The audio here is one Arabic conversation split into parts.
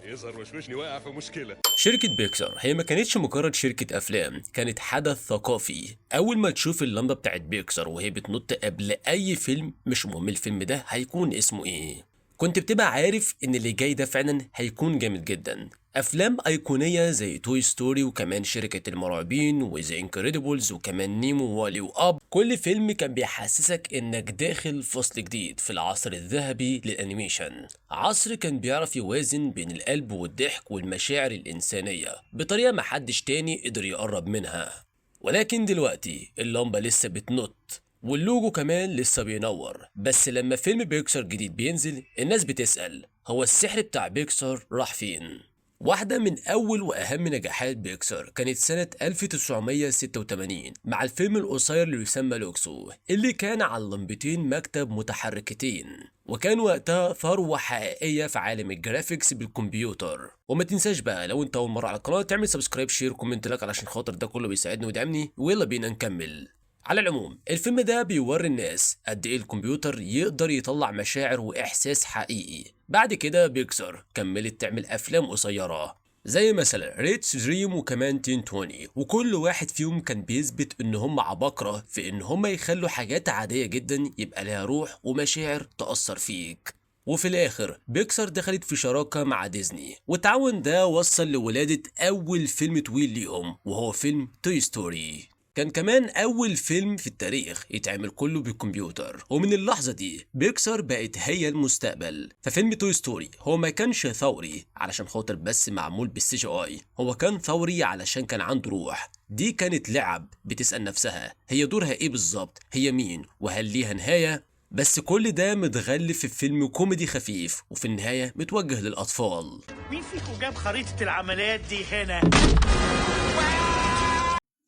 يظهر وشوشني واقع في مشكلة. شركة بيكسار هي ما كانتش مجرد شركة أفلام، كانت حدث ثقافي. أول ما تشوف اللمبة بتاعت بيكسار وهي بتنط قبل أي فيلم، مش مهم الفيلم ده هيكون اسمه إيه، كنت بتبقى عارف إن اللي جاي ده فعلا هيكون جامد جدا. أفلام أيقونية زي توي ستوري، وكمان شركة المرعبين، وزي انكريدبلز، وكمان نيمو ووالي وأب، كل فيلم كان بيحسسك إنك داخل فصل جديد في العصر الذهبي للأنيميشن. عصر كان بيعرف يوازن بين القلب والضحك والمشاعر الإنسانية بطريقة محدش تاني قدر يقرب منها. ولكن دلوقتي اللمبة لسه بتنط واللوجو كمان لسه بينور، بس لما فيلم بيكسار جديد بينزل الناس بتسأل هو السحر بتاع بيكسار راح فين؟ واحدة من أول وأهم نجاحات بيكسار كانت سنة 1986 مع الفيلم القصير اللي يسمى لوكسو، اللي كان على لمبتين مكتب متحركتين، وكان وقتها ثروة حقيقية في عالم الجرافيكس بالكمبيوتر. وما تنساش بقى لو انت أول مرة على القناة تعمل سبسكرايب شير كومنت لك علشان خاطر ده كله بيساعدني ويدعمني، ويلا بينا نكمل. على العموم الفيلم ده بيوري الناس قد ايه الكمبيوتر يقدر يطلع مشاعر واحساس حقيقي. بعد كده بيكسار كملت تعمل افلام قصيره زي مثلا ريتش دريم وكمان 1020، وكل واحد فيهم كان بيثبت ان هم عباقرة في ان هم يخلوا حاجات عادية جدا يبقى لها روح ومشاعر تأثر فيك. وفي الاخر بيكسار دخلت في شراكة مع ديزني، والتعاون ده وصل لولادة اول فيلم طويل ليهم وهو فيلم توي ستوري. كان كمان أول فيلم في التاريخ يتعمل كله بالكمبيوتر، ومن اللحظة دي بيكسار بقت هي المستقبل. ففيلم توي ستوري هو ما كانش ثوري علشان خاطر بس معمول بالسي جي اي، هو كان ثوري علشان كان عنده روح. دي كانت لعب بتسأل نفسها هي دورها ايه بالظبط، هي مين، وهل ليها نهاية؟ بس كل ده متغلف في فيلم كوميدي خفيف وفي النهاية متوجه للأطفال. مين فيكم جاب خريطة العمليات دي هنا؟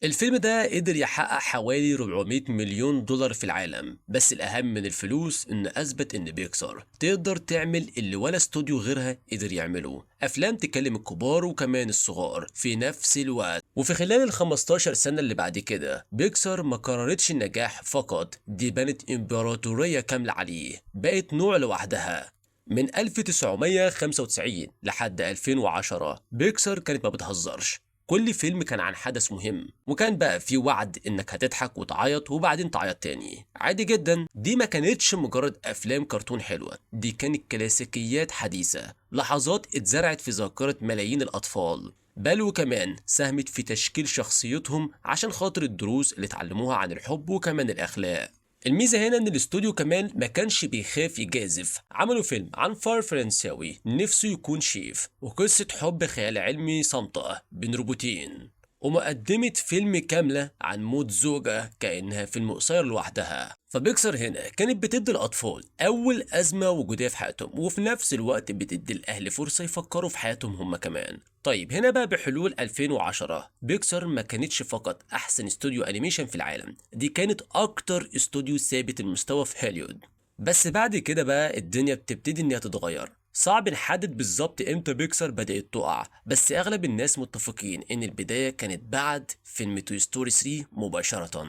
الفيلم ده قدر يحقق حوالي 400 مليون دولار في العالم، بس الأهم من الفلوس إنه أثبت إن بيكسار تقدر تعمل اللي ولا استوديو غيرها قدر يعمله، أفلام تكلم الكبار وكمان الصغار في نفس الوقت. وفي خلال ال 15 سنة اللي بعد كده بيكسار ما قررتش النجاح فقط، دي بنت إمبراطورية كاملة عليه، بقت نوع لوحدها. من 1995 لحد 2010 بيكسار كانت ما بتهزرش، كل فيلم كان عن حدث مهم، وكان بقى في وعد انك هتضحك وتعيط وبعدين تعيط تاني عادي جدا. دي ما كانتش مجرد افلام كرتون حلوة، دي كانت كلاسيكيات حديثة، لحظات اتزرعت في ذاكرة ملايين الاطفال، بل وكمان ساهمت في تشكيل شخصيتهم عشان خاطر الدروس اللي اتعلموها عن الحب وكمان الاخلاق. الميزة هنا ان الاستوديو كمان ما كانش بيخاف يجازف، عملوا فيلم عن فار فرنساوي نفسه يكون شيف، وقصة حب خيال علمي صامتة بين روبوتين، ومقدمة فيلم كاملة عن موت زوجة كأنها فيلم قصير لوحدها. فبيكسر هنا كانت بتدي الأطفال أول أزمة وجودية في حياتهم، وفي نفس الوقت بتدي الأهل فرصة يفكروا في حياتهم هم كمان. طيب هنا بقى بحلول 2010 بيكسر ما كانتش فقط أحسن استوديو أنيميشن في العالم، دي كانت أكتر استوديو ثابت المستوى في هوليوود. بس بعد كده بقى الدنيا بتبتدي إنها تتغير، صعب نحدد بالظبط امتى بيكسار بدأت تقع، بس اغلب الناس متفقين ان البداية كانت بعد فيلم توي ستوري 3 مباشرة.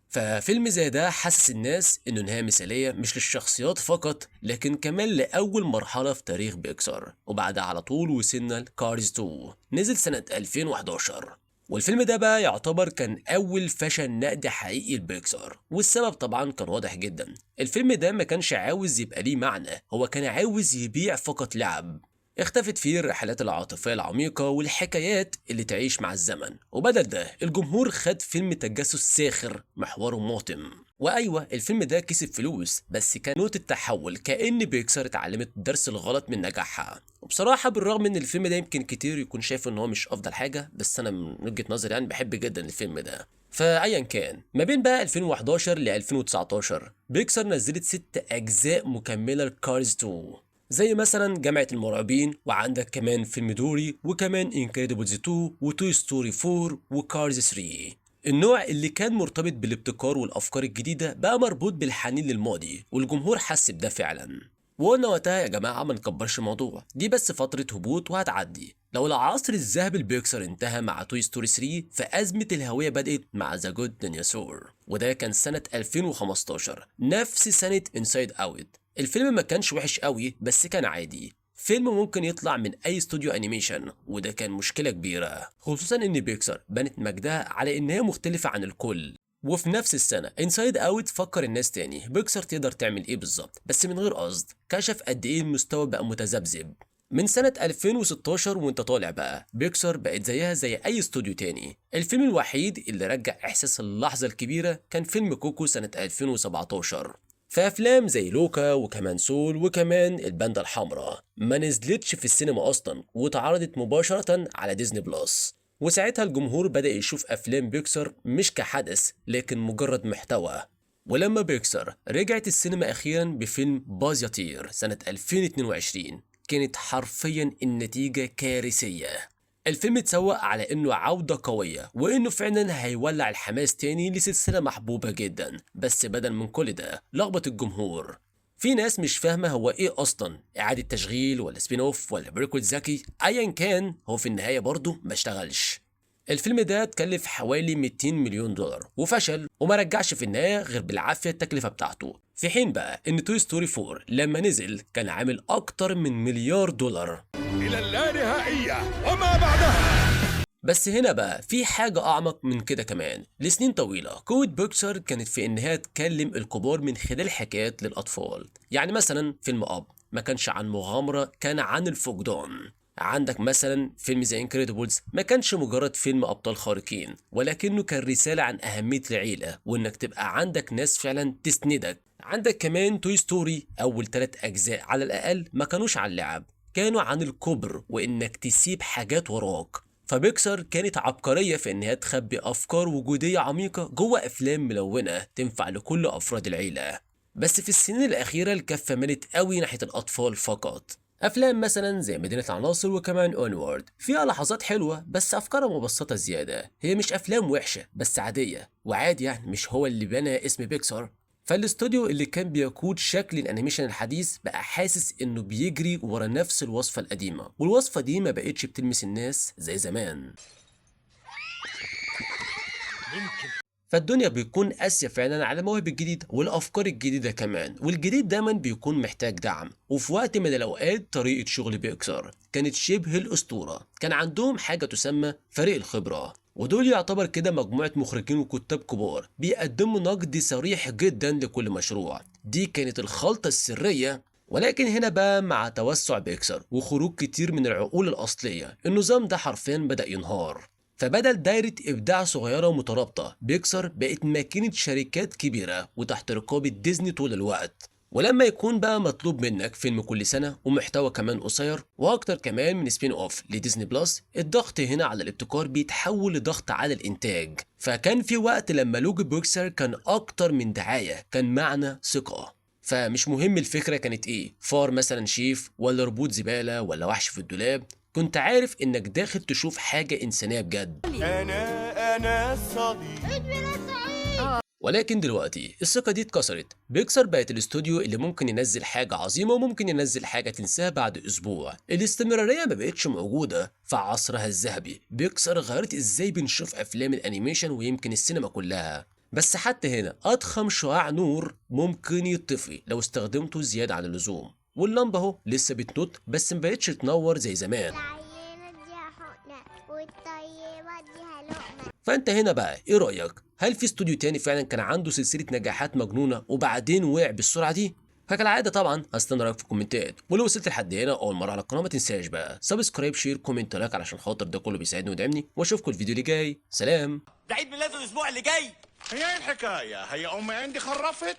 ففيلم زي ده حسس الناس انه نهاية مثالية مش للشخصيات فقط، لكن كمان لأول مرحلة في تاريخ بيكسار. وبعدها على طول وصلنا لكارز 2 نزل سنة 2011، والفيلم ده بقى يعتبر كان أول فشل نقدي حقيقي لبيكسار، والسبب طبعا كان واضح جدا، الفيلم ده ما كانش عاوز يبقى ليه معنى، هو كان عاوز يبيع فقط لعب. اختفت فيه الرحلات العاطفية العميقة والحكايات اللي تعيش مع الزمن، وبدل ده الجمهور خد فيلم تجسس ساخر محوره ماطم. وايوه الفيلم ده كسب فلوس، بس كان نقطة تحول، كأن بيكسار اتعلمت درس الغلط من نجاحها. وبصراحة بالرغم ان الفيلم ده يمكن كتير يكون شايف ان هو مش افضل حاجة، بس انا من وجهة نظري يعني بحب جدا الفيلم ده. فايا كان ما بين بقى 2011 ل 2019 بيكسار نزلت 6 اجزاء مكملة لكارز 2، زي مثلا جامعة المرعبين، وعندك كمان فيلم دوري، وكمان انكريدبلز 2 وتوي ستوري 4 وكارز 3. النوع اللي كان مرتبط بالابتكار والافكار الجديدة بقى مربوط بالحنين للماضي، والجمهور حس بده فعلا. وقلنا وقتها يا جماعة ما نكبرش الموضوع، دي بس فترة هبوط وهتعدي. لو العصر الذهبي لبيكسار انتهى مع توي ستوري 3، فأزمة الهوية بدأت مع ذا جود ديناصور، وده كان سنة 2015 نفس سنة انسايد اوت. الفيلم ما كانش وحش قوي بس كان عادي، فيلم ممكن يطلع من اي استوديو انيميشن، وده كان مشكلة كبيرة، خصوصا ان بيكسار بنت مجدها على ان هي مختلفة عن الكل. وفي نفس السنة انسايد اوت فكر الناس تاني بيكسار تقدر تعمل ايه بالظبط، بس من غير قصد، كشف قد ايه المستوى بقى متذبذب. من سنة 2016 وانت طالع بقى بيكسار بقت زيها زي اي استوديو تاني. الفيلم الوحيد اللي رجع احساس اللحظة الكبيرة كان فيلم كوكو سنة 2017. فأفلام زي لوكا وكمان سول وكمان الباندا الحمراء ما نزلتش في السينما أصلا، واتعرضت مباشرة على ديزني بلس. وساعتها الجمهور بدأ يشوف أفلام بيكسار مش كحدث لكن مجرد محتوى. ولما بيكسار رجعت السينما أخيرا بفيلم باز يطير سنة 2022 كانت حرفيا النتيجة كارثية. الفيلم اتسوق على انه عودة قوية وانه فعلا هيولع الحماس تاني لسلسلة محبوبة جدا، بس بدل من كل ده لخبط الجمهور. في ناس مش فاهمة هو ايه اصلا، اعادة تشغيل ولا سبين اوف ولا بريكول ذكي، ايا كان هو في النهاية برضه ما اشتغلش. الفيلم ده اتكلف حوالي 200 مليون دولار وفشل، وما رجعش في النهاية غير بالعافية التكلفة بتاعته. في حين بقى ان توي ستوري 4 لما نزل كان عامل اكتر من مليار دولار إلى اللانهائية وما بعدها. بس هنا بقى في حاجة أعمق من كده كمان. لسنين طويلة قوة بيكسار كانت في إنها تكلم الكبار من خلال حكايات للأطفال. يعني مثلا فيلم أب ما كانش عن مغامرة، كان عن الفقدان. عندك مثلا فيلم زي انكريدبلز ما كانش مجرد فيلم أبطال خارقين، ولكنه كان رسالة عن أهمية العيلة وإنك تبقى عندك ناس فعلا تسندك. عندك كمان توي ستوري أول 3 أجزاء على الأقل ما كانوش عن اللعب، كانوا عن الكبر وإنك تسيب حاجات وراك. فبيكسار كانت عبقرية في إنها تخبي أفكار وجودية عميقة جوه أفلام ملونة تنفع لكل أفراد العيلة. بس في السنين الأخيرة الكفة مالت قوي ناحية الأطفال فقط. أفلام مثلا زي مدينة العناصر وكمان أونورد فيها لحظات حلوة بس أفكارها مبسطة زيادة. هي مش أفلام وحشة بس عادية، وعادي يعني مش هو اللي بنى اسم بيكسار. فالاستوديو اللي كان بيقود شكل الانيميشن الحديث بقى حاسس انه بيجري ورا نفس الوصفة القديمة، والوصفة دي ما بقتش بتلمس الناس زي زمان. فالدنيا بيكون قاسية فعلا على المواهب الجديدة والافكار الجديدة كمان، والجديد دايما بيكون محتاج دعم. وفي وقت من الاوقات طريقة شغل بيكسار كانت شبه الاسطورة. كان عندهم حاجة تسمى فريق الخبرة، ودول يعتبر كده مجموعة مخرجين وكتاب كبار بيقدموا نقد صريح جدا لكل مشروع. دي كانت الخلطة السرية. ولكن هنا بقى مع توسع بيكسار وخروج كتير من العقول الأصلية النظام ده حرفيا بدأ ينهار. فبدل دايرة إبداع صغيرة ومترابطة، بيكسار بقت ماكينة شركات كبيرة وتحت رقابة ديزني طول الوقت. ولما يكون بقى مطلوب منك فيلم كل سنة ومحتوى كمان قصير وأكتر كمان من سبين أوف لديزني بلس، الضغط هنا على الابتكار بيتحول لضغط على الإنتاج. فكان في وقت لما لوجو بيكسار كان أكتر من دعاية، كان معنى ثقة. فمش مهم الفكرة كانت إيه، فار مثلا شيف ولا ربوط زبالة ولا وحش في الدولاب، كنت عارف إنك داخل تشوف حاجة إنسانية بجد. أنا صديق. ولكن دلوقتي الثقة دي اتكسرت. بيكسار بقت الاستوديو اللي ممكن ينزل حاجة عظيمة وممكن ينزل حاجة تنساها بعد أسبوع. الاستمرارية ما بقتش موجودة في عصرها الذهبي. بيكسار غيرت ازاي بنشوف أفلام الأنيميشن ويمكن السينما كلها. بس حتى هنا أضخم شعاع نور ممكن يطفي لو استخدمته زيادة عن اللزوم، واللمبة اهو لسه بتنط بس مبقتش تنور زي زمان. فانت هنا بقى ايه رأيك؟ هل في استوديو تاني فعلا كان عنده سلسلة نجاحات مجنونة وبعدين وقع بالسرعة دي؟ فكالعادة طبعا هستنى رايك في الكومنتات، ولو وصلت لحد هنا اول مرة على القناة ما تنساش بقى سبسكرايب شير كومنت لايك علشان خاطر ده كله بيساعدني ويدعمني، واشوفكم الفيديو اللي جاي. سلام. ده عيد ميلاده الأسبوع اللي جاي. هي ايه الحكاية؟ هي أمي عندي خرفت؟